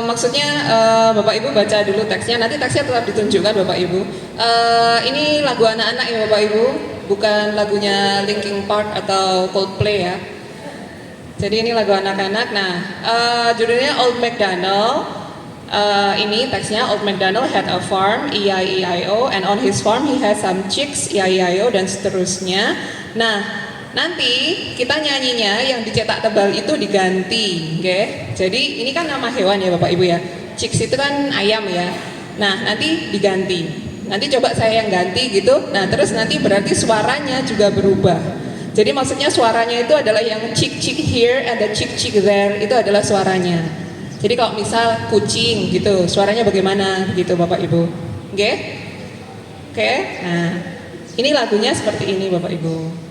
maksudnya Bapak Ibu baca dulu teksnya, nanti teksnya tetap ditunjukkan Bapak Ibu. Ini lagu anak-anak ya Bapak Ibu, bukan lagunya Linkin Park atau Coldplay ya. Jadi ini lagu anak-anak. Nah, judulnya Old MacDonald. Ini teksnya, Old MacDonald had a farm, E-I-E-I-O, and on his farm he has some chicks, E-I-E-I-O, dan seterusnya. Nah, nanti kita nyanyinya yang dicetak tebal itu diganti, oke? Jadi ini kan nama hewan ya Bapak Ibu ya. Chicks itu kan ayam ya. Nah, nanti diganti. Nanti coba saya yang ganti gitu. Nah, terus nanti berarti suaranya juga berubah. Jadi maksudnya suaranya itu adalah yang chick here and the chick there, itu adalah suaranya. Jadi kalau misal kucing gitu, suaranya bagaimana gitu Bapak Ibu? Oke? Oke? Nah, ini lagunya seperti ini Bapak Ibu.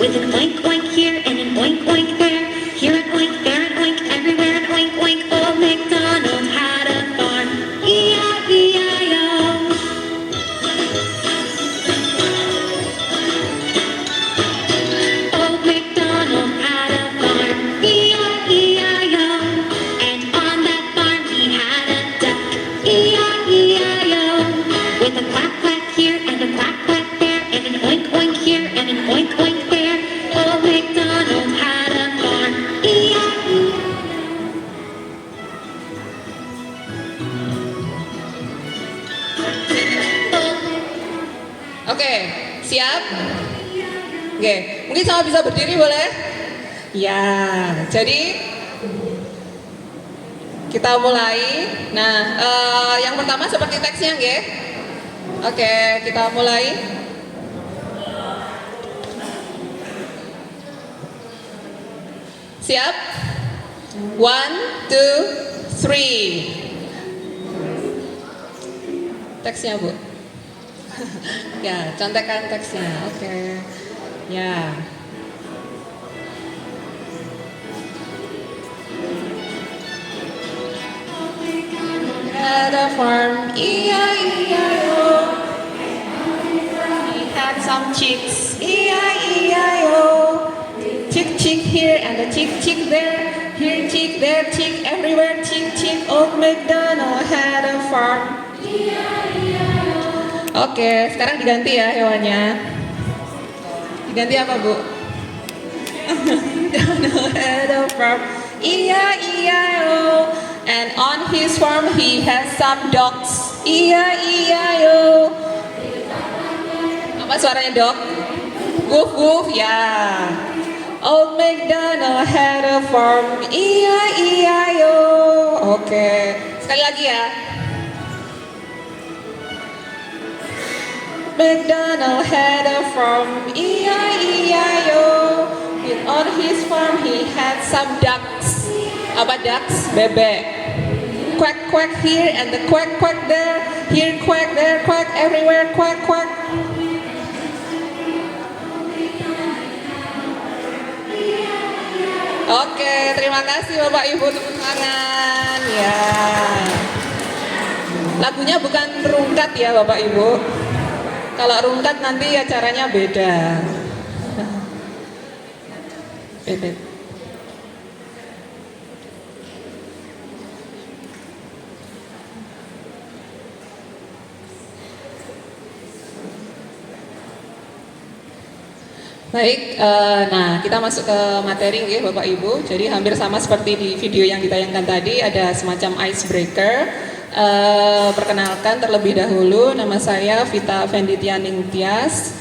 With an oink oink here and an oink oink there, here an oink, there an oink, everywhere an oink oink. Old MacDonald had a farm, E-I-E-I-O. Old MacDonald had a farm, E-I-E-I-O. And on that farm he had a duck, E-I-E-I-O. With a quack quack here and a quack quack there, and an oink oink here and an oink oink there. Old MacDonald had a farm, E-I-E-I-O. Oke, siap? Oke, mungkin sama bisa berdiri boleh? Ya, jadi kita mulai. Nah, yang pertama seperti teksnya, nggih? Oke, kita mulai. Siap? 1, 2, 3. Teksnya Bu. Ya, contekan teksnya. Oke. Ya. Had a farm, E-I-E-I-O. He had some chicks, E-I-E-I-O. Chick here and a chick there. Here chick, there chick, everywhere chick. Old MacDonald had a farm. Oke, sekarang diganti ya hewannya. Diganti apa Bu? MacDonald had a farm, E-I-E-I-O. And on his farm he has some dogs, E-I-E-I-O. Apa suaranya dog? Woof woof, ya. Old MacDonald had a farm, E-I-E-I-O. Oke, sekali lagi ya. MacDonald had a farm, E-I-E-I-O. And on his farm he had some ducks. Apa ducks? Bebek. Quack quack here and the quack quack there. Here quack, there quack, everywhere quack quack. Oke, terima kasih Bapak Ibu, tepuk tangan. Ya. Lagunya bukan rungkat ya Bapak Ibu. Kalau rungkat nanti acaranya beda. Beda. Baik, nah kita masuk ke materi ya Bapak Ibu. Jadi hampir sama seperti di video yang ditayangkan tadi, ada semacam icebreaker. Perkenalkan terlebih dahulu, nama saya Vita Venditianing Tias.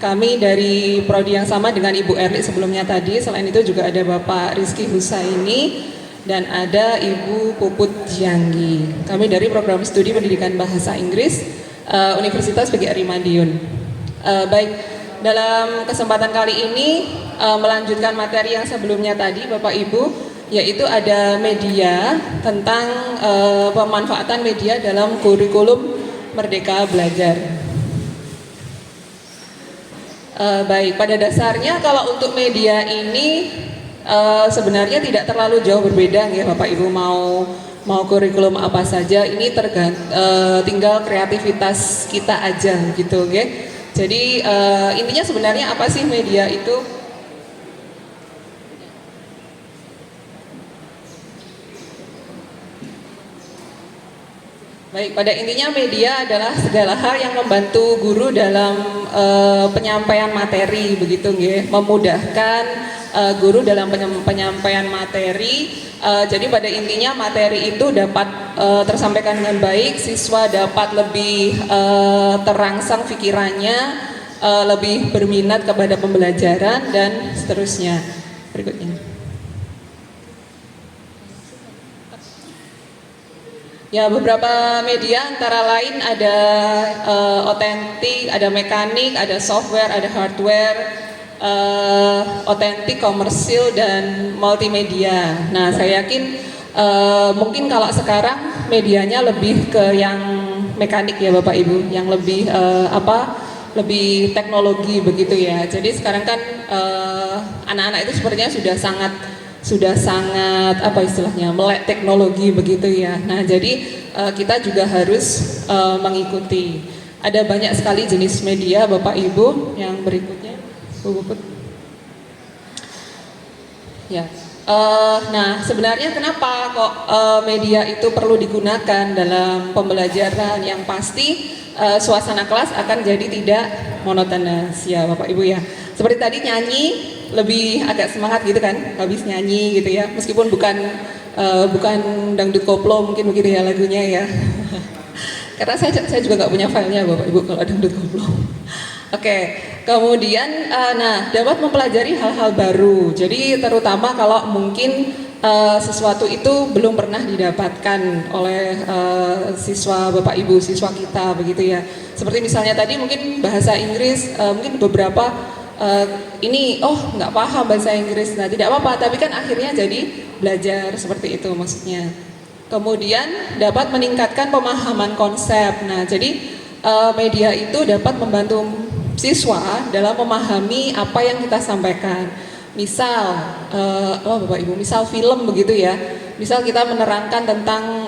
Kami dari prodi yang sama dengan Ibu Erli sebelumnya tadi. Selain itu juga ada Bapak Rizky Husaini dan ada Ibu Puput Jianggi. Kami dari program studi pendidikan bahasa Inggris Universitas PGRI Madiun. Baik, dalam kesempatan kali ini melanjutkan materi yang sebelumnya tadi Bapak Ibu, yaitu ada media tentang pemanfaatan media dalam kurikulum Merdeka Belajar. Baik, pada dasarnya kalau untuk media ini sebenarnya tidak terlalu jauh berbeda ya Bapak Ibu, mau kurikulum apa saja ini tinggal kreativitas kita aja gitu ya. Jadi intinya sebenarnya apa sih media itu? Baik, pada intinya media adalah segala hal yang membantu guru dalam penyampaian materi begitu nggih, memudahkan guru dalam penyampaian materi. Jadi pada intinya materi itu dapat tersampaikan dengan baik, siswa dapat lebih terangsang pikirannya, lebih berminat kepada pembelajaran dan seterusnya. Berikutnya. Ya, beberapa media antara lain ada otentik, ada mekanik, ada software, ada hardware, otentik, komersil, dan multimedia. Nah, saya yakin mungkin kalau sekarang medianya lebih ke yang mekanik ya Bapak Ibu, yang lebih lebih teknologi begitu ya. Jadi sekarang kan anak-anak itu sepertinya sudah sangat apa istilahnya melek teknologi begitu ya. Nah jadi kita juga harus mengikuti. Ada banyak sekali jenis media Bapak Ibu. Yang berikutnya, Bu Puput. Ya. Nah sebenarnya kenapa kok media itu perlu digunakan dalam pembelajaran? Yang pasti suasana kelas akan jadi tidak monotonous ya Bapak Ibu ya. Seperti tadi nyanyi lebih agak semangat gitu kan, habis nyanyi gitu ya, meskipun bukan dangdut koplo mungkin begitu ya lagunya ya. Karena saya juga nggak punya filenya Bapak Ibu kalau dangdut koplo. Oke, kemudian nah dapat mempelajari hal-hal baru. Jadi terutama kalau mungkin sesuatu itu belum pernah didapatkan oleh siswa Bapak Ibu, siswa kita begitu ya. Seperti misalnya tadi mungkin bahasa Inggris, mungkin beberapa ini nggak paham bahasa Inggris, nah tidak apa-apa, tapi kan akhirnya jadi belajar seperti itu maksudnya. Kemudian dapat meningkatkan pemahaman konsep. Nah jadi media itu dapat membantu siswa dalam memahami apa yang kita sampaikan. Misal, Bapak Ibu, misal film begitu ya. Misal kita menerangkan tentang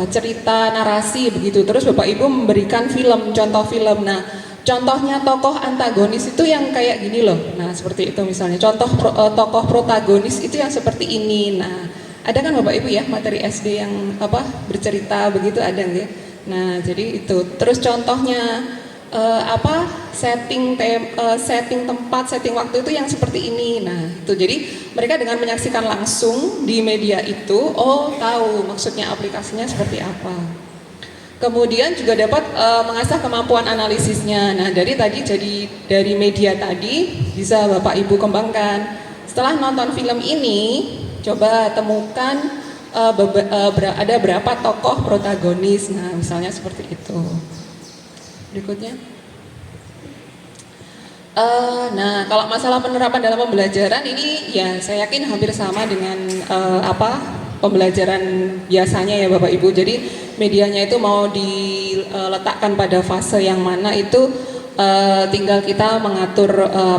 cerita narasi begitu, terus Bapak Ibu memberikan contoh film. Nah, contohnya tokoh antagonis itu yang kayak gini loh. Nah, seperti itu misalnya. Contoh tokoh protagonis itu yang seperti ini. Nah, ada kan Bapak Ibu ya materi SD yang bercerita begitu ada nggak? Nah, jadi itu. Terus contohnya setting tempat, setting waktu itu yang seperti ini. Nah, itu jadi mereka dengan menyaksikan langsung di media itu, tahu maksudnya aplikasinya seperti apa. Kemudian juga dapat mengasah kemampuan analisisnya. Nah, dari media tadi bisa Bapak Ibu kembangkan. Setelah nonton film ini, coba temukan ada berapa tokoh protagonis. Nah, misalnya seperti itu. Berikutnya. Nah, kalau masalah penerapan dalam pembelajaran ini ya saya yakin hampir sama dengan pembelajaran biasanya ya Bapak Ibu. Jadi medianya itu mau diletakkan pada fase yang mana itu tinggal kita mengatur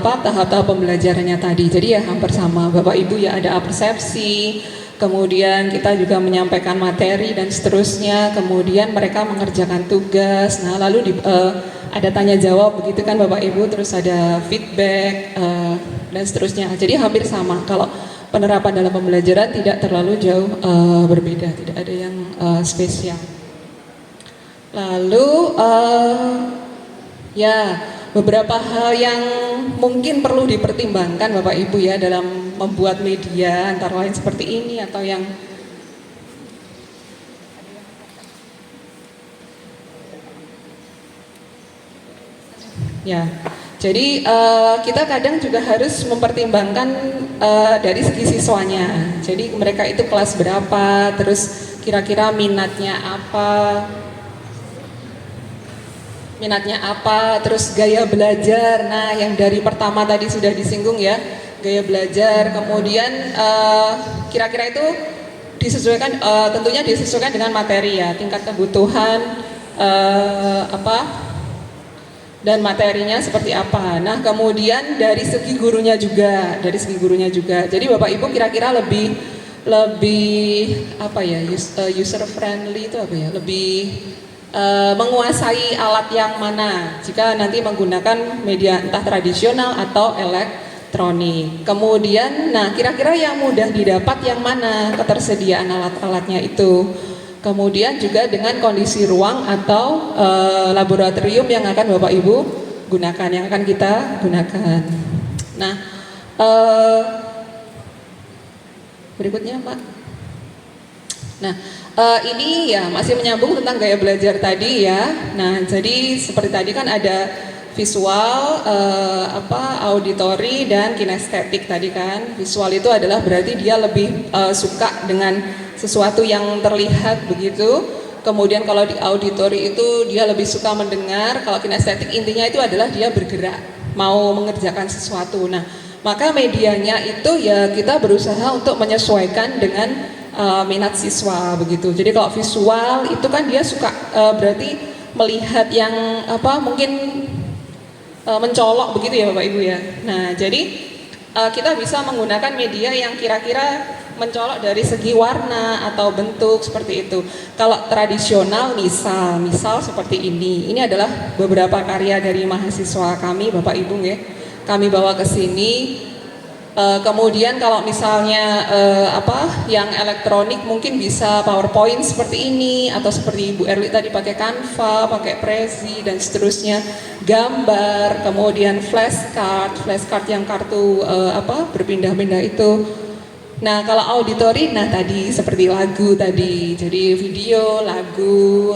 tahap-tahap pembelajarannya tadi. Jadi ya hampir sama Bapak Ibu ya, ada persepsi, kemudian kita juga menyampaikan materi dan seterusnya, kemudian mereka mengerjakan tugas. Nah, lalu ada tanya jawab begitu kan Bapak Ibu, terus ada feedback dan seterusnya. Jadi hampir sama. Kalau penerapan dalam pembelajaran tidak terlalu jauh berbeda, tidak ada yang spesial. Lalu beberapa hal yang mungkin perlu dipertimbangkan Bapak Ibu ya dalam membuat media, antara lain seperti ini atau yang ya. Jadi kita kadang juga harus mempertimbangkan dari segi siswanya. Jadi mereka itu kelas berapa, terus kira-kira minatnya apa, terus gaya belajar. Nah, yang dari pertama tadi sudah disinggung ya, gaya belajar. Kemudian kira-kira itu disesuaikan, tentunya disesuaikan dengan materi ya, tingkat kebutuhan dan materinya seperti apa. Nah, kemudian dari segi gurunya juga, Jadi Bapak Ibu kira-kira lebih apa ya, user friendly itu apa ya? Lebih menguasai alat yang mana jika nanti menggunakan media entah tradisional atau elektronik. Kemudian, nah kira-kira yang mudah didapat yang mana, ketersediaan alat-alatnya itu. Kemudian juga dengan kondisi ruang atau laboratorium yang akan Bapak Ibu gunakan, yang akan kita gunakan. Nah, berikutnya Pak. Nah, ini ya masih menyambung tentang gaya belajar tadi ya. Nah, jadi seperti tadi kan ada visual, auditory dan kinestetik tadi kan. Visual itu adalah berarti dia lebih suka dengan sesuatu yang terlihat begitu. Kemudian kalau di auditory itu dia lebih suka mendengar. Kalau kinestetik intinya itu adalah dia bergerak, mau mengerjakan sesuatu. Nah, maka medianya itu ya kita berusaha untuk menyesuaikan dengan minat siswa begitu. Jadi kalau visual itu kan dia suka berarti melihat yang mungkin mencolok begitu ya Bapak Ibu ya. Nah, jadi kita bisa menggunakan media yang kira-kira mencolok dari segi warna atau bentuk seperti itu. Kalau tradisional misal seperti ini. Ini adalah beberapa karya dari mahasiswa kami Bapak Ibu ya. Kami bawa ke sini. Kemudian kalau misalnya yang elektronik mungkin bisa PowerPoint seperti ini atau seperti Ibu Erli tadi pakai Canva, pakai Prezi dan seterusnya, gambar, kemudian flashcard yang kartu berpindah-pindah itu. Nah, kalau auditory, nah tadi seperti lagu tadi, jadi video, lagu,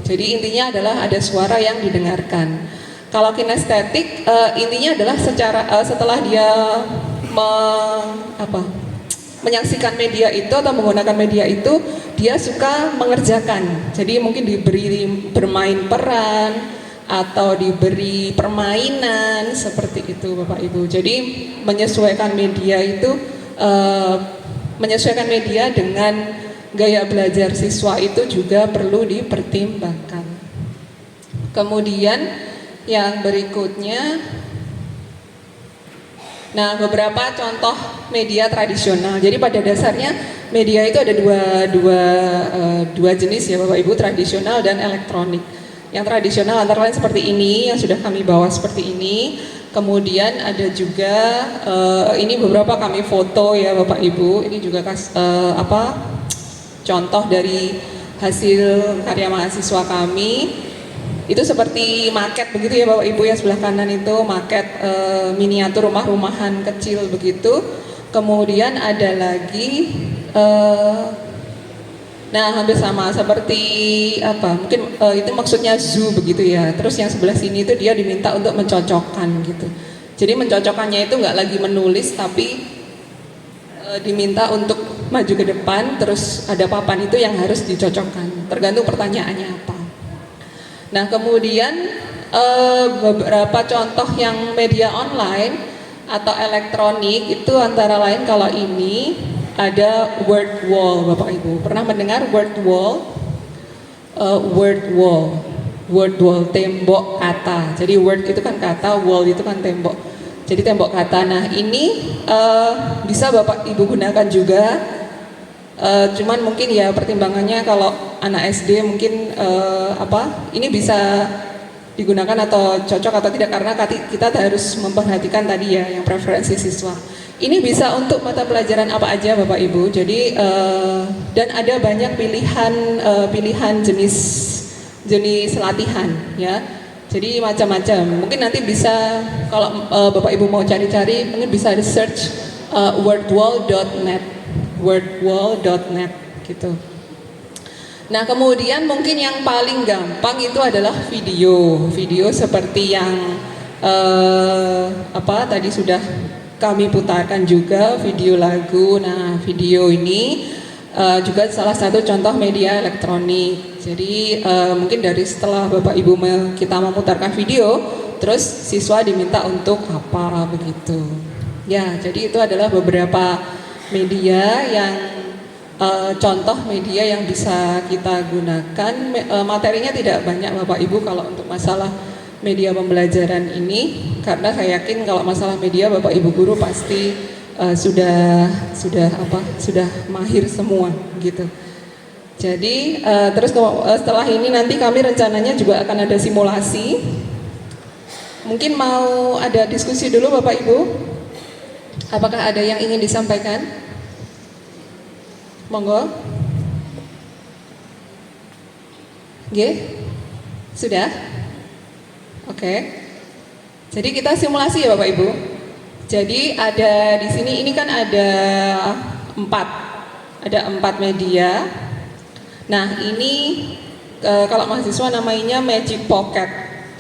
jadi intinya adalah ada suara yang didengarkan. Kalau kinestetik, intinya adalah setelah dia menyaksikan media itu atau menggunakan media itu, dia suka mengerjakan. Jadi mungkin diberi bermain peran atau diberi permainan seperti itu Bapak Ibu. Jadi menyesuaikan media itu. Menyesuaikan media dengan gaya belajar siswa itu juga perlu dipertimbangkan. Kemudian yang berikutnya, nah beberapa contoh media tradisional. Jadi pada dasarnya media itu ada dua jenis ya Bapak Ibu, tradisional dan elektronik. Yang tradisional antara lain seperti ini yang sudah kami bawa seperti ini. Kemudian ada juga ini beberapa kami foto ya Bapak Ibu. Ini juga contoh dari hasil karya mahasiswa kami. Itu seperti maket begitu ya Bapak Ibu ya, sebelah kanan itu maket miniatur rumah-rumahan kecil begitu. Kemudian ada lagi nah hampir sama seperti mungkin itu maksudnya zoo begitu ya. Terus yang sebelah sini itu dia diminta untuk mencocokkan gitu. Jadi mencocokkannya itu nggak lagi menulis tapi diminta untuk maju ke depan, terus ada papan itu yang harus dicocokkan tergantung pertanyaannya apa. Nah, kemudian beberapa contoh yang media online atau elektronik itu antara lain kalau ini ada word wall Bapak Ibu. Pernah mendengar word wall? Word wall, tembok kata. Jadi word itu kan kata, wall itu kan tembok. Jadi tembok kata. Nah, ini bisa Bapak Ibu gunakan juga. Cuman mungkin ya pertimbangannya kalau anak SD mungkin ini bisa digunakan atau cocok atau tidak, karena kita harus memperhatikan tadi ya yang preferensi siswa. Ini bisa untuk mata pelajaran apa aja Bapak Ibu. Jadi dan ada banyak pilihan jenis latihan ya. Jadi macam-macam. Mungkin nanti bisa kalau Bapak Ibu mau cari-cari mungkin bisa di search wordwall.net gitu. Nah, kemudian mungkin yang paling gampang itu adalah video seperti yang tadi sudah kami putarkan juga video lagu. Nah, video ini juga salah satu contoh media elektronik. Jadi mungkin dari setelah Bapak Ibu kita memutarkan video, terus siswa diminta untuk apa begitu. Ya, jadi itu adalah beberapa media yang contoh media yang bisa kita gunakan. Materinya tidak banyak Bapak Ibu kalau untuk masalah media pembelajaran ini, karena saya yakin kalau masalah media Bapak Ibu guru pasti sudah mahir semua gitu. Jadi setelah ini nanti kami rencananya juga akan ada simulasi. Mungkin mau ada diskusi dulu Bapak Ibu. Apakah ada yang ingin disampaikan? Monggo. Oke. Sudah? Oke. Jadi kita simulasi ya Bapak Ibu. Jadi ada di sini ini kan ada 4 media. Nah ini kalau mahasiswa namanya Magic Pocket.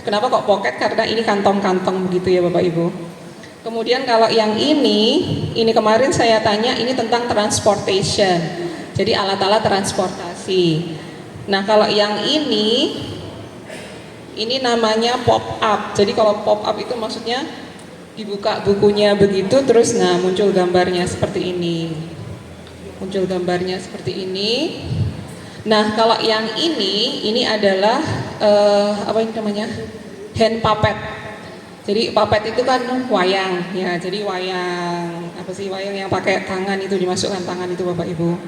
Kenapa kok pocket? Karena ini kantong-kantong begitu ya Bapak Ibu. Kemudian kalau yang ini kemarin saya tanya ini tentang transportation. Jadi alat-alat transportasi. Nah kalau yang ini namanya pop up. Jadi kalau pop up itu maksudnya dibuka bukunya begitu terus muncul gambarnya seperti ini. Muncul gambarnya seperti ini. Nah kalau yang ini adalah apa ini namanya? Hand puppet. Jadi puppet itu kan wayang ya. Jadi wayang apa sih, wayang yang pakai tangan itu, dimasukkan tangan itu Bapak Ibu.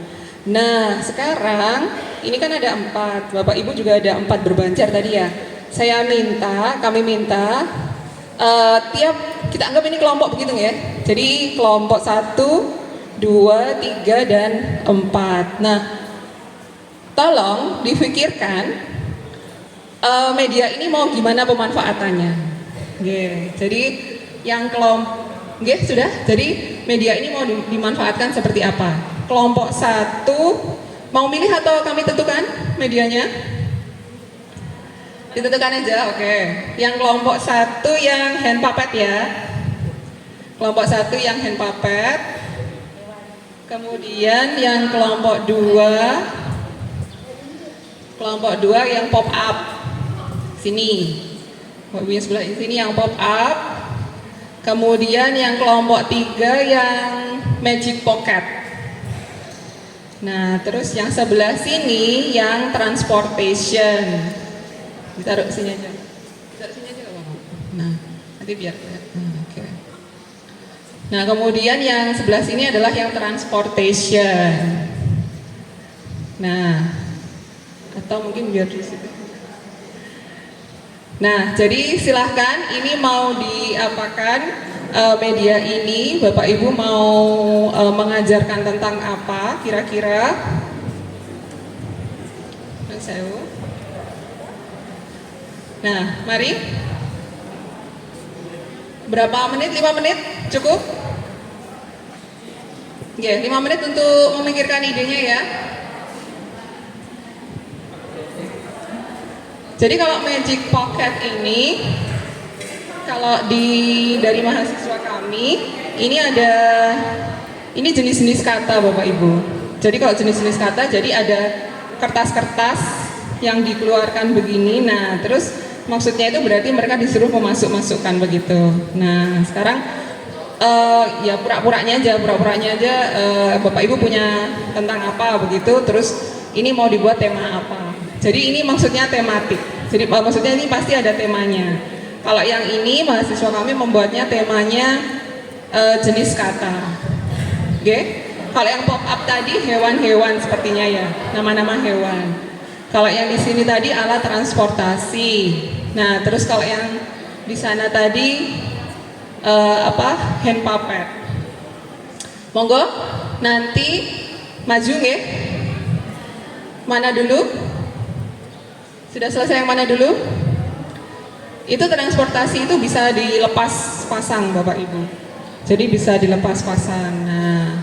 Nah sekarang ini kan ada 4. Bapak Ibu juga ada 4 berbanjar tadi ya. Kami minta tiap kita anggap ini kelompok begitu ya. Jadi kelompok 1, 2, 3 dan 4. Nah, tolong difikirkan media ini mau gimana pemanfaatannya. Jadi yang kelompok sudah. Jadi media ini mau dimanfaatkan seperti apa? Kelompok 1 mau milih atau kami tentukan medianya? Ditentukan aja, oke. Yang kelompok 1 yang hand puppet ya. Kelompok 1 yang hand puppet. Kemudian yang kelompok 2 yang pop up. Sini. Yang sebelah sini yang pop up. Kemudian yang kelompok 3 yang Magic Pocket. Nah, terus yang sebelah sini yang transportation. Ditaruh sini aja. Ditaruh sini aja Bapak. Nah, nanti biar oke. Nah, kemudian yang sebelah sini adalah yang transportation. Nah, atau mungkin biar di situ. Nah, jadi silahkan ini mau diapakan media ini, Bapak Ibu mau mengajarkan tentang apa kira-kira? Nah, mari. Berapa menit? 5 menit? Cukup? Ya, 5 menit untuk memikirkan idenya ya. Jadi kalau Magic Pocket ini, kalau dari mahasiswa kami, ini jenis-jenis kata Bapak Ibu. Jadi kalau jenis-jenis kata, jadi ada kertas-kertas yang dikeluarkan begini. Nah, terus maksudnya itu berarti mereka disuruh memasukkan begitu. Nah, sekarang ya pura-puranya aja Bapak Ibu punya tentang apa begitu. Terus ini mau dibuat tema apa. Jadi ini maksudnya tematik. Jadi maksudnya ini pasti ada temanya. Kalau yang ini mahasiswa kami membuatnya temanya jenis kata. Oke? Kalau yang pop up tadi hewan-hewan sepertinya ya, nama-nama hewan. Kalau yang di sini tadi alat transportasi. Nah, terus kalau yang di sana tadi hand puppet. Monggo, nanti maju nggih. Mana dulu? Sudah selesai yang mana dulu? Itu transportasi itu bisa dilepas pasang Bapak Ibu. Jadi bisa dilepas pasang. Nah,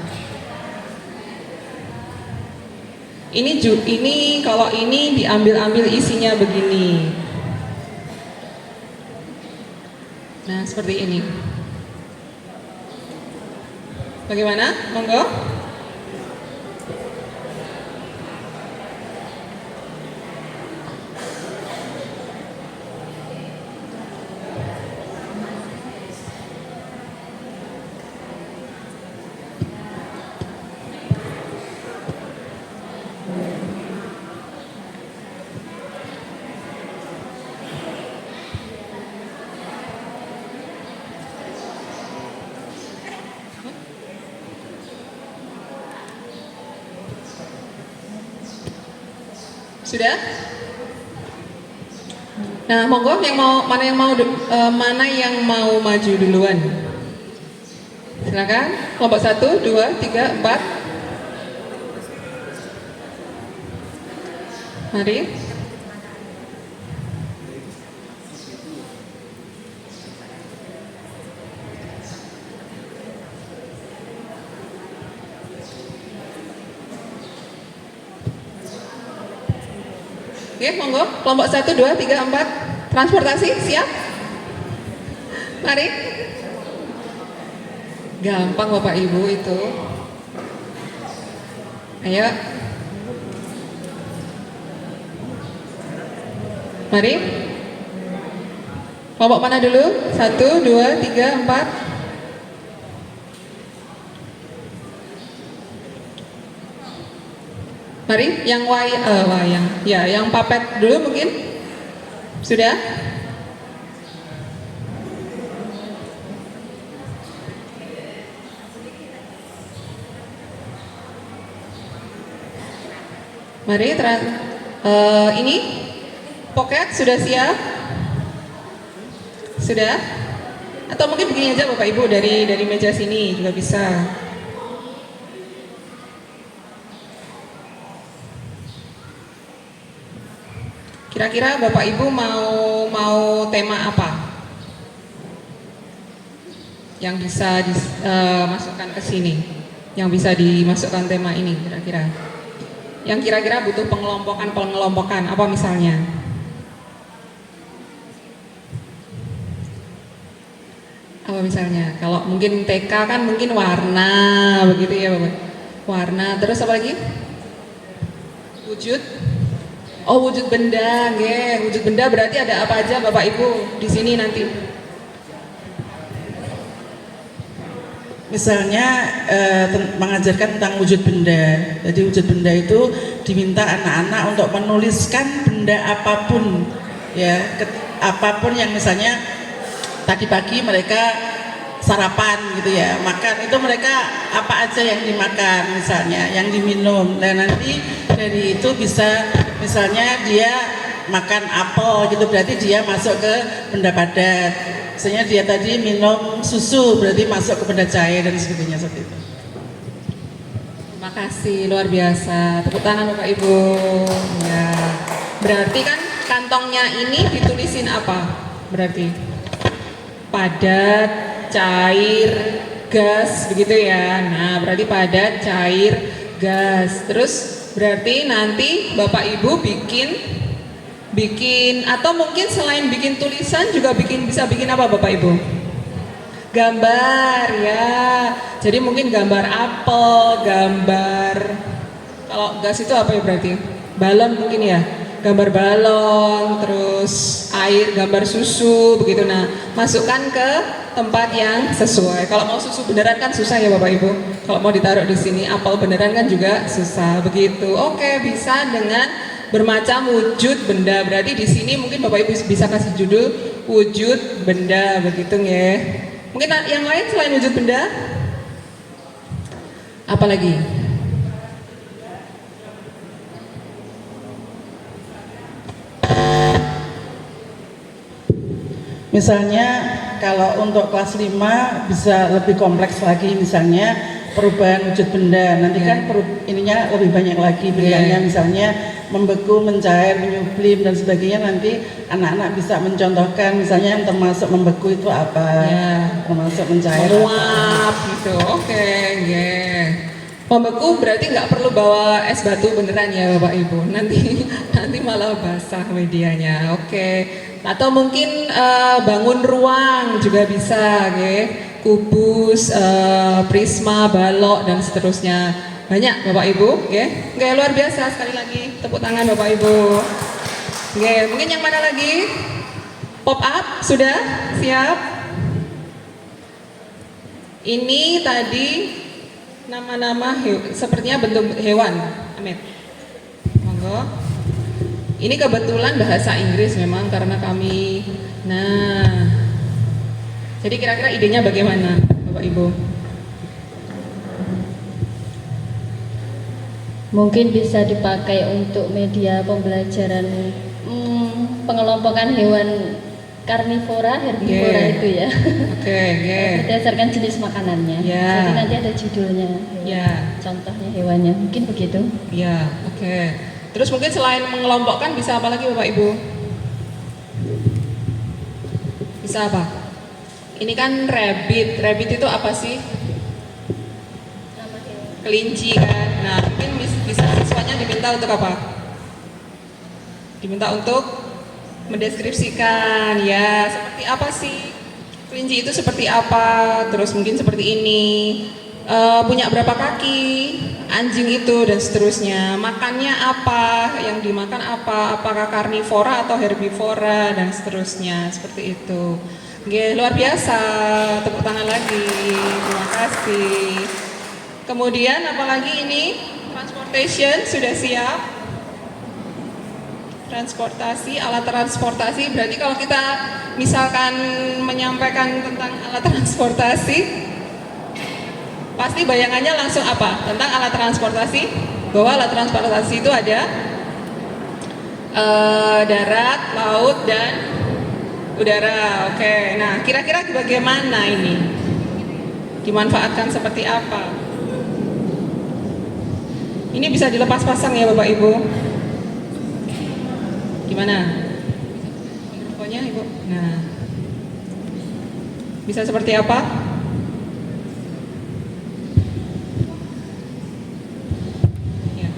ini kalau ini diambil isinya begini. Nah, seperti ini. Bagaimana? Monggo. Sudah? Nah, monggo yang mau mana yang mau maju duluan? Silakan. Kelompok 1, 2, 3, 4. Mari. Oke, monggo. Kelompok 1, 2, 3, 4. Transportasi, siap? Mari. Gampang Bapak Ibu itu. Ayo. Mari. Kelompok mana dulu? 1, 2, 3, 4. Mari, yang wayang. Ya, yang papet dulu mungkin. Sudah? Mari, ini pocket sudah siap? Sudah? Atau mungkin begini aja Bapak Ibu dari meja sini juga bisa. Kira-kira Bapak Ibu mau tema apa? Yang bisa dimasukkan ke sini, yang bisa dimasukkan tema ini kira-kira. Yang kira-kira butuh pengelompokan apa misalnya? Apa misalnya? Kalau mungkin TK kan mungkin warna begitu ya Bapak. Warna, terus apa lagi? Wujud. Oh, wujud benda, nggih. Wujud benda berarti ada apa aja Bapak Ibu di sini nanti? Misalnya mengajarkan tentang wujud benda. Jadi wujud benda itu diminta anak-anak untuk menuliskan benda apapun, ya, apapun yang misalnya tadi pagi mereka sarapan gitu ya, makan itu mereka apa aja yang dimakan misalnya, yang diminum. Dan nanti dari itu bisa misalnya dia makan apel gitu, berarti dia masuk ke benda padat. Misalnya dia tadi minum susu, berarti masuk ke benda cair dan sebagainya seperti itu. Terima kasih, luar biasa. Tepuk tangan Bapak Ibu. Ya. Berarti kan kantongnya ini ditulisin apa? Berarti padat, cair, gas, begitu ya. Nah, berarti padat, cair, gas. Terus berarti nanti Bapak Ibu bikin atau mungkin selain bikin tulisan juga bisa bikin apa Bapak Ibu? Gambar ya. Jadi mungkin gambar apel, gambar, kalau gas itu apa ya berarti? Balon mungkin ya. Gambar balon, terus air, gambar susu begitu. Nah, masukkan ke tempat yang sesuai. Kalau mau susu beneran kan susah ya Bapak Ibu. Kalau mau ditaruh di sini apel beneran kan juga susah begitu. Oke, bisa dengan bermacam wujud benda. Berarti di sini mungkin Bapak Ibu bisa kasih judul wujud benda begitu ya. Mungkin yang lain selain wujud benda? Apa lagi? Misalnya kalau untuk kelas 5 bisa lebih kompleks lagi, misalnya perubahan wujud benda. Nanti kan ininya lebih banyak lagi bendanya, misalnya membeku, mencair, menyublim dan sebagainya. Nanti anak-anak bisa mencontohkan misalnya yang termasuk membeku itu apa, termasuk mencair menguap gitu. Oke, yeah. Membeku berarti nggak perlu bawa es batu beneran ya Bapak Ibu. Nanti malah basah medianya. Oke. Atau mungkin bangun ruang juga bisa, okay? Kubus, prisma, balok dan seterusnya. Banyak Bapak Ibu, okay? Oke, luar biasa. Sekali lagi tepuk tangan Bapak Ibu. Oke, mungkin yang mana lagi? Pop up sudah siap? Ini tadi nama-nama sepertinya bentuk hewan. Amin. Monggo. Ini kebetulan bahasa Inggris memang karena kami. Nah, jadi kira-kira idenya bagaimana, Bapak Ibu? Mungkin bisa dipakai untuk media pembelajaran pengelompokan hewan karnivora, herbivora Yeah. itu ya. Oke, Berdasarkan jenis makanannya. Ya. Jadi nanti ada judulnya. Ya. Contohnya hewannya. Mungkin begitu. Ya, oke. Terus mungkin selain mengelompokkan bisa apa lagi Bapak Ibu? Bisa apa? Ini kan rabbit. Rabbit itu apa sih? Kelinci kan. Nah, mungkin bisa siswanya diminta untuk apa? Diminta untuk mendeskripsikan ya, seperti apa sih kelinci itu, seperti apa, terus mungkin seperti ini, punya berapa kaki anjing itu, dan seterusnya, makannya apa, yang dimakan apa, apakah karnivora atau herbivora, dan seterusnya, seperti itu. Oke, luar biasa, tepuk tangan lagi, terima kasih. Kemudian apalagi ini, transportation sudah siap. Transportasi, alat transportasi, berarti kalau kita misalkan menyampaikan tentang alat transportasi, pasti bayangannya langsung apa? Tentang alat transportasi, bahwa alat transportasi itu ada darat, laut, dan udara. Oke, nah kira-kira bagaimana ini? Dimanfaatkan seperti apa? Ini bisa dilepas pasang ya Bapak Ibu? Gimana? Mikrofonnya Ibu? Nah, bisa seperti apa? Ya.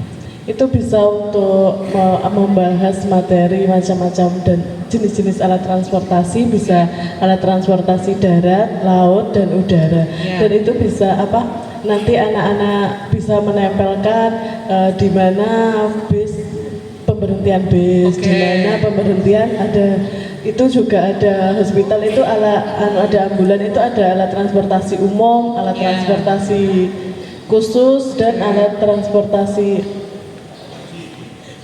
Itu bisa untuk membahas materi macam-macam dan jenis-jenis alat transportasi, bisa alat transportasi darat, laut, dan udara. Ya. Dan itu bisa apa? Nanti anak-anak bisa menempelkan di mana bis, pemberhentian bis, Oke. di mana pemberhentian ada, itu juga ada hospital, itu ada ambulan, itu ada alat transportasi umum, alat Ya. transportasi khusus, dan alat transportasi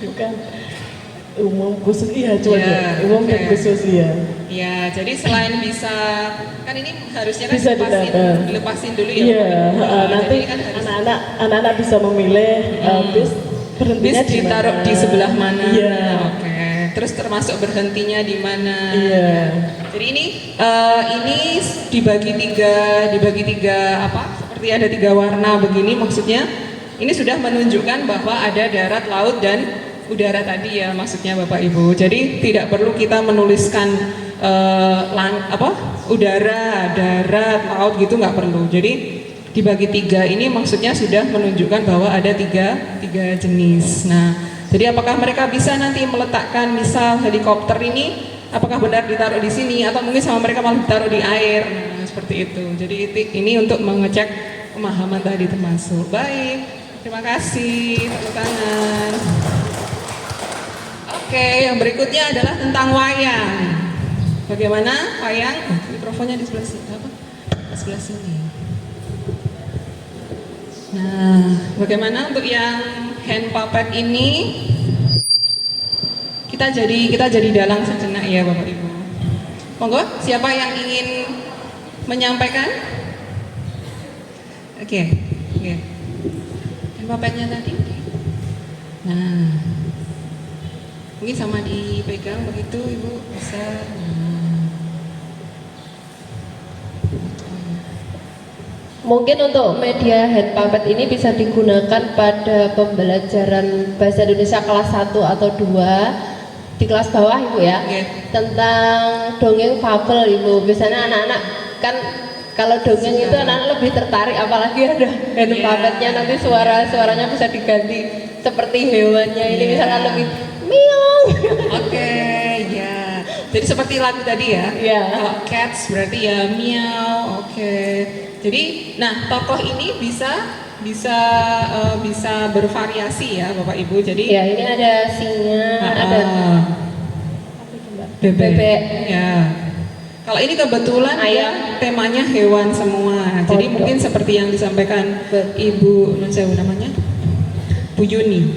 bukan umum khusus, iya cuma Ya, umum oke. dan khusus, iya. Ya, jadi selain bisa, kan ini harusnya kan Bisa ditambah. dilepasin dulu ya Iya, Bapak Ibu. Nah, nanti jadi kan harus anak-anak bisa memilih bis berhentinya bis ditaruh mana. di sebelah mana. Iya. Oke. Terus termasuk berhentinya di mana. Iya. Jadi ini dibagi tiga apa? Seperti ada 3 warna begini, maksudnya ini sudah menunjukkan bahwa ada darat, laut, dan udara tadi ya, maksudnya Bapak Ibu. Jadi tidak perlu kita menuliskan udara, darat, laut gitu, nggak perlu. Jadi dibagi 3 ini maksudnya sudah menunjukkan bahwa ada tiga jenis. Nah, jadi apakah mereka bisa nanti meletakkan misal helikopter ini, apakah benar ditaruh di sini atau mungkin sama mereka malah ditaruh di air, nah, seperti itu. Jadi ini untuk mengecek pemahaman tadi termasuk. Baik, terima kasih, tepuk tangan. Oke, yang berikutnya adalah tentang wayang. Bagaimana wayang? Mikrofonnya di sebelah sini. Apa? Di sebelah sini. Nah, bagaimana untuk yang hand puppet ini? Kita jadi dalang sejenak ya Bapak Ibu. Monggo, siapa yang ingin menyampaikan? Oke. Hand puppetnya tadi. Nah, mungkin sama dipegang begitu Ibu, bisa. Mungkin untuk media hand puppet ini bisa digunakan pada pembelajaran bahasa Indonesia kelas 1 atau 2 di kelas bawah Ibu ya. Oke. Tentang dongeng fabel Ibu. Biasanya anak-anak kan kalau dongeng itu anak-anak lebih tertarik, apalagi ada hand Iya. puppetnya, nanti suaranya bisa diganti seperti hewannya. Ini Iya. misalkan lebih miau. Oke, ya. Jadi seperti lagu tadi ya. Iya. Kalau cats berarti ya miau. Oke. Jadi, nah tokoh ini bisa bervariasi ya Bapak Ibu. Jadi Ya, ini ada singa, ada apa itu, Mbak? Bebek. Ya. Kalau ini kebetulan Ayam. ya temanya hewan semua. Jadi Kodok. mungkin seperti yang disampaikan Betul. Ibu, saya namanya Bu Yuni.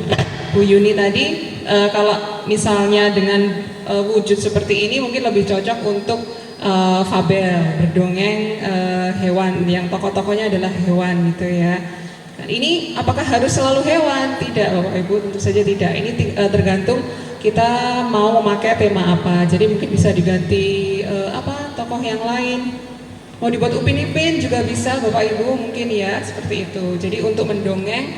Bu Yuni tadi kalau misalnya dengan wujud seperti ini mungkin lebih cocok untuk fabel, berdongeng hewan yang tokoh-tokohnya adalah hewan gitu ya. Dan ini apakah harus selalu hewan? Tidak Bapak Ibu, tentu saja tidak. Ini tergantung kita mau memakai tema apa. Jadi mungkin bisa diganti tokoh yang lain. Mau dibuat Upin Ipin juga bisa Bapak Ibu mungkin ya, seperti itu. Jadi untuk mendongeng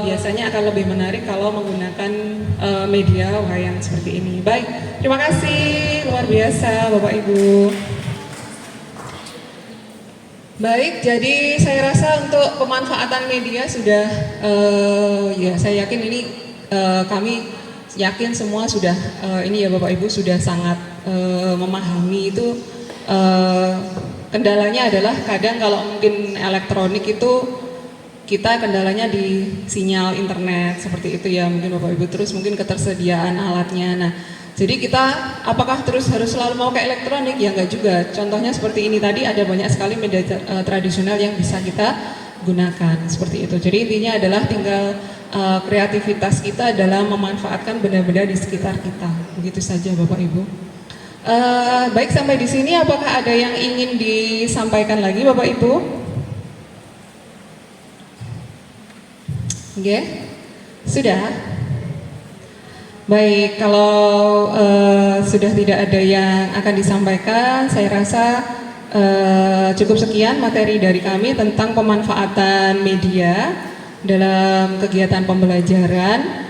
biasanya akan lebih menarik kalau menggunakan media wayang seperti ini. Baik, terima kasih luar biasa Bapak Ibu. Baik, jadi saya rasa untuk pemanfaatan media sudah ya saya yakin ini kami yakin semua sudah ini ya Bapak Ibu sudah sangat memahami itu. Kendalanya adalah kadang kalau mungkin elektronik itu kita kendalanya di sinyal internet seperti itu ya mungkin Bapak Ibu, terus mungkin ketersediaan alatnya. Nah, jadi kita apakah terus harus selalu mau ke elektronik? Ya enggak juga. Contohnya seperti ini tadi ada banyak sekali media tradisional yang bisa kita gunakan seperti itu. Jadi intinya adalah tinggal kreativitas kita dalam memanfaatkan benda-benda di sekitar kita. Begitu saja Bapak Ibu. Baik, sampai di sini apakah ada yang ingin disampaikan lagi Bapak Ibu? Oke, sudah. Baik, kalau sudah tidak ada yang akan disampaikan, saya rasa cukup sekian materi dari kami tentang pemanfaatan media dalam kegiatan pembelajaran.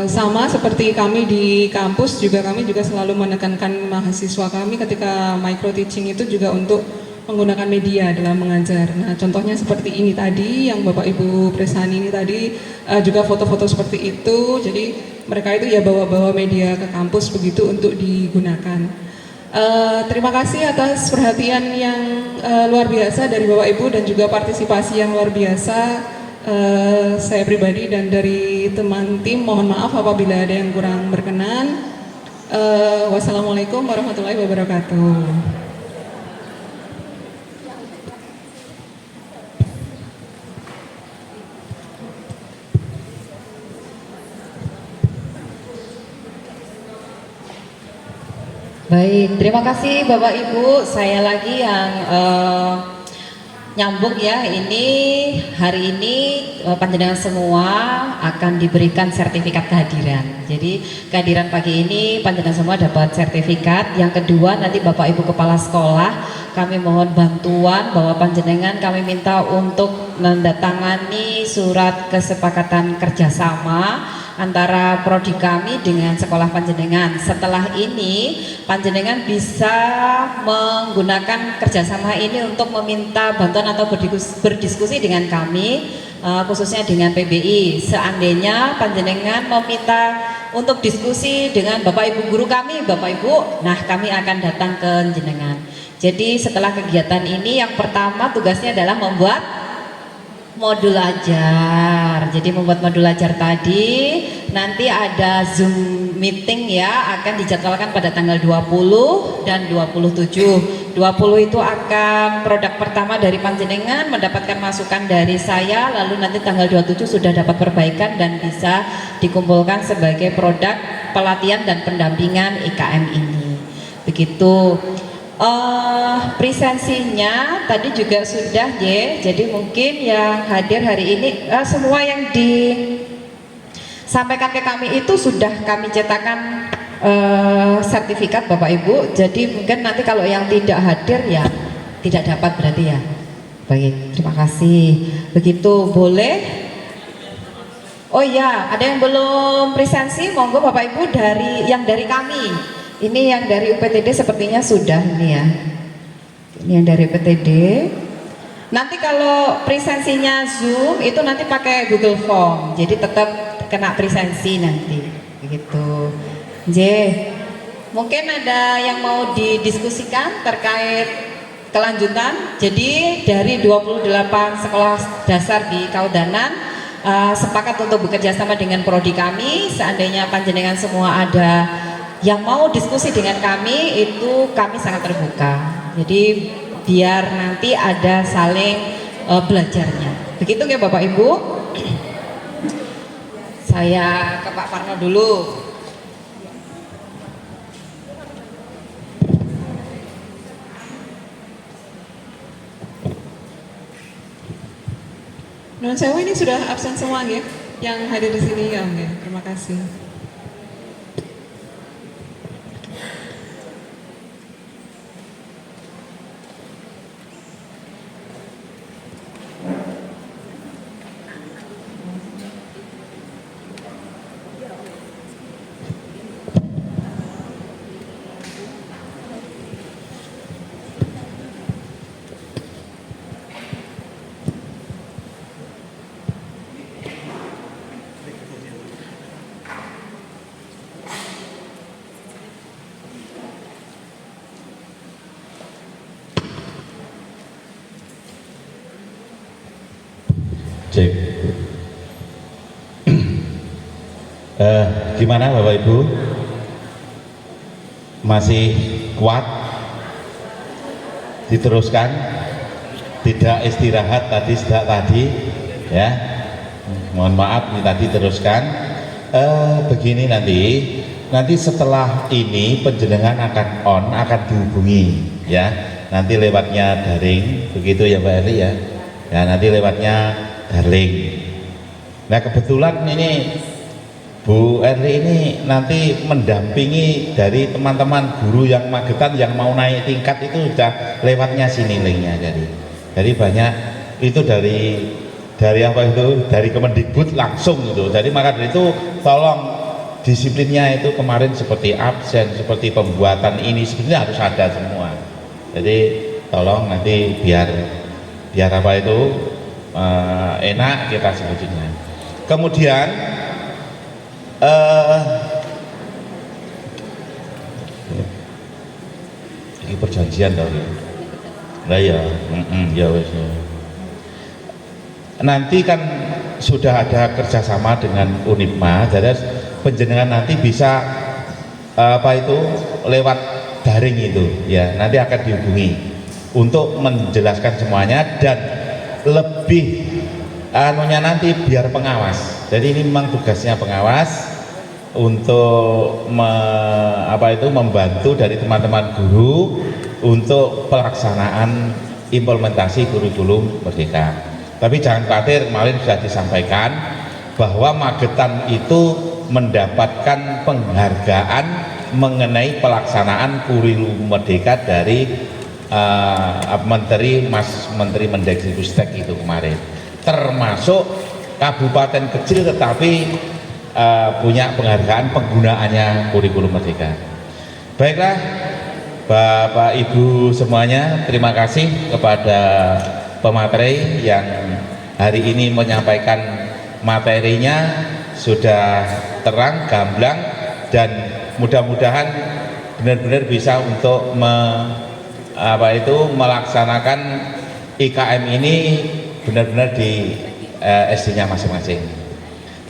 Sama seperti kami di kampus juga kami juga selalu menekankan mahasiswa kami ketika micro teaching itu juga untuk menggunakan media dalam mengajar. Nah, contohnya seperti ini tadi yang Bapak Ibu presani ini tadi juga foto-foto seperti itu. Jadi mereka itu ya bawa-bawa media ke kampus begitu untuk digunakan. Terima kasih atas perhatian yang luar biasa dari Bapak Ibu dan juga partisipasi yang luar biasa. Saya pribadi dan dari teman tim mohon maaf apabila ada yang kurang berkenan. Wassalamualaikum warahmatullahi wabarakatuh. Baik, terima kasih Bapak Ibu. Saya lagi yang nyambung ya, ini hari ini panjenengan semua akan diberikan sertifikat kehadiran. Jadi kehadiran pagi ini panjenengan semua dapat sertifikat. Yang kedua nanti Bapak Ibu Kepala Sekolah kami mohon bantuan bahwa panjenengan kami minta untuk menandatangani surat kesepakatan kerjasama antara prodi kami dengan sekolah panjenengan. Setelah ini panjenengan bisa menggunakan kerjasama ini untuk meminta bantuan atau berdiskusi dengan kami, khususnya dengan PBI. Seandainya panjenengan meminta untuk diskusi dengan Bapak Ibu guru kami, Bapak Ibu, nah kami akan datang ke jenengan. Jadi setelah kegiatan ini yang pertama tugasnya adalah membuat modul ajar. Jadi membuat modul ajar tadi nanti ada Zoom meeting ya, akan dijadwalkan pada tanggal 20 dan 27. 20 itu akan produk pertama dari panjenengan mendapatkan masukan dari saya, lalu nanti tanggal 27 sudah dapat perbaikan dan bisa dikumpulkan sebagai produk pelatihan dan pendampingan IKM ini. Begitu. Presensinya tadi juga sudah ya, jadi mungkin yang hadir hari ini semua yang disampaikan ke kami itu sudah kami cetakkan sertifikat Bapak Ibu. Jadi mungkin nanti kalau yang tidak hadir ya tidak dapat berarti ya. Baik, terima kasih. Begitu, boleh. Oh iya, ada yang belum presensi, monggo Bapak Ibu dari kami. Ini yang dari UPTD sepertinya sudah ini ya. Ini yang dari UPTD. Nanti kalau presensinya Zoom itu nanti pakai Google Form. Jadi tetap kena presensi nanti. Begitu. J. Mungkin ada yang mau didiskusikan terkait kelanjutan. Jadi dari 28 sekolah dasar di Kaudanan sepakat untuk bekerja sama dengan prodi kami. Seandainya panjenengan semua ada yang mau diskusi dengan kami, itu kami sangat terbuka. Jadi biar nanti ada saling belajarnya. Begitu ya Bapak Ibu. Saya ke Pak Parno dulu. Non sewu ini sudah absen semua ya, yang hadir di sini ya, oke. Terima kasih. Cek. Gimana Bapak Ibu? Masih kuat? Diteruskan? Tidak istirahat tadi sejak tadi? Ya. Mohon maaf ini tadi teruskan. Begini nanti setelah ini penjenengan akan dihubungi ya. Nanti lewatnya daring, begitu ya Mbak Erli ya. Ya nanti lewatnya daring. Nah kebetulan ini Bu Erli ini nanti mendampingi dari teman-teman guru yang Magetan yang mau naik tingkat itu sudah lewatnya sini linknya. Jadi banyak itu dari apa itu dari Kemendikbud langsung itu. Jadi maka dari itu tolong disiplinnya itu kemarin seperti absen, seperti pembuatan ini sebenarnya harus ada semua. Jadi tolong nanti biar apa itu enak kita sebutnya. Kemudian ini perjanjian tau ya. Nah ya, ya wes. Nanti kan sudah ada kerjasama dengan Unipma, jadi penjenengan nanti bisa apa itu lewat daring itu ya. Nanti akan dihubungi untuk menjelaskan semuanya dan lebih anunya nanti biar pengawas. Jadi ini memang tugasnya pengawas untuk membantu dari teman-teman guru untuk pelaksanaan implementasi kurikulum Merdeka. Tapi jangan khawatir, kemarin sudah disampaikan bahwa Magetan itu mendapatkan penghargaan mengenai pelaksanaan kurikulum Merdeka dari Menteri Mendikbudristek itu kemarin, termasuk kabupaten kecil tetapi punya penghargaan penggunaannya kurikulum Merdeka. Baiklah Bapak Ibu semuanya, terima kasih kepada pemateri yang hari ini menyampaikan materinya sudah terang, gamblang, dan mudah-mudahan benar-benar bisa untuk melaksanakan IKM ini benar-benar di SD-nya masing-masing.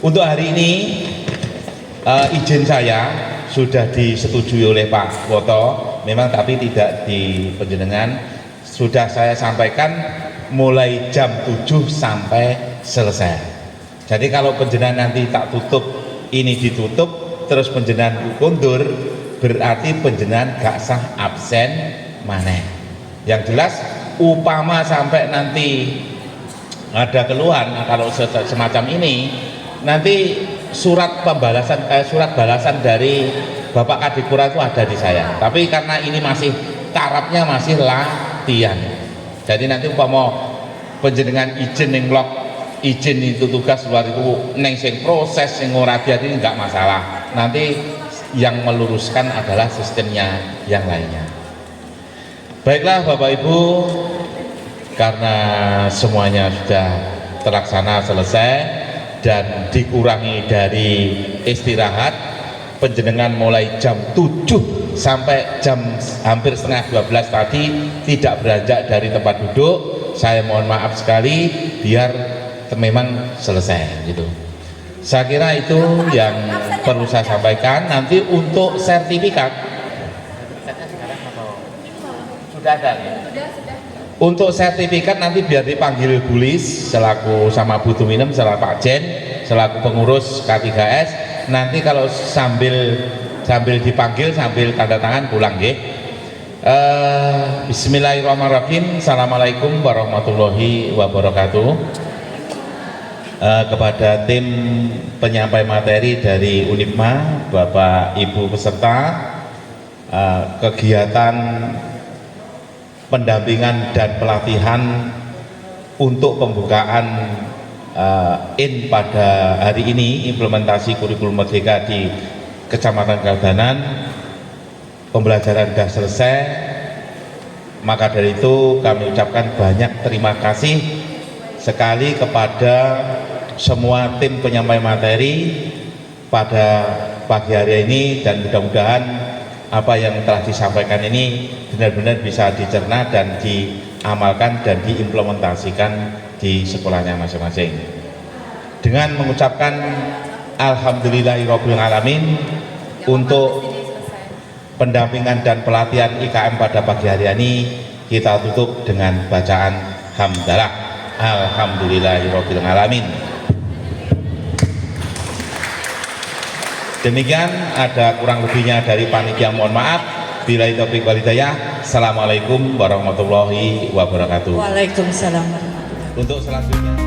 Untuk hari ini izin saya sudah disetujui oleh Pak Woto, memang tapi tidak di penjenengan, sudah saya sampaikan mulai jam 7 sampai selesai. Jadi kalau penjenengan nanti tak tutup, ini ditutup, terus penjenengan kundur, berarti penjenengan gak sah absen maneh. Yang jelas upama sampai nanti ada keluhan kalau semacam ini, nanti surat balasan dari Bapak Kadipura itu ada di saya. Tapi karena ini masih tarafnya masih latihan, jadi nanti umpama penjenengan izin ning log izin itu tugas luar itu neng sing proses sing ora diadili enggak masalah. Nanti yang meluruskan adalah sistemnya yang lainnya. Baiklah Bapak Ibu, karena semuanya sudah terlaksana selesai dan dikurangi dari istirahat, penjenengan mulai jam 7 sampai jam hampir setengah 12 tadi tidak beranjak dari tempat duduk. Saya mohon maaf sekali, biar memang selesai gitu. Saya kira itu yang perlu saya sampaikan. Nanti untuk sertifikat sudah ada ya? Untuk sertifikat nanti biar dipanggil Bulis selaku sama Bu Tuminem selaku Pak Jen selaku pengurus K3S. Nanti kalau sambil dipanggil sambil tanda tangan pulang nggih. Bismillahirrahmanirrahim. Assalamualaikum warahmatullahi wabarakatuh. kepada tim penyampai materi dari Unipma, Bapak Ibu peserta, kegiatan pendampingan dan pelatihan untuk pembukaan IN pada hari ini, implementasi kurikulum merdeka di Kecamatan Kaudanan, pembelajaran sudah selesai. Maka dari itu kami ucapkan banyak terima kasih sekali kepada semua tim penyampai materi pada pagi hari ini, dan mudah-mudahan apa yang telah disampaikan ini benar-benar bisa dicerna dan diamalkan dan diimplementasikan di sekolahnya masing-masing. Dengan mengucapkan Alhamdulillahirabbil alamin untuk pendampingan dan pelatihan IKM pada pagi hari ini, kita tutup dengan bacaan hamdalah. Alhamdulillahirabbil alamin. Demikian, ada kurang lebihnya dari panitia, mohon maaf. Billahi taufiq wal hidayah. Assalamualaikum warahmatullahi wabarakatuh. Waalaikumsalam warahmatullahi wabarakatuh. Untuk selanjutnya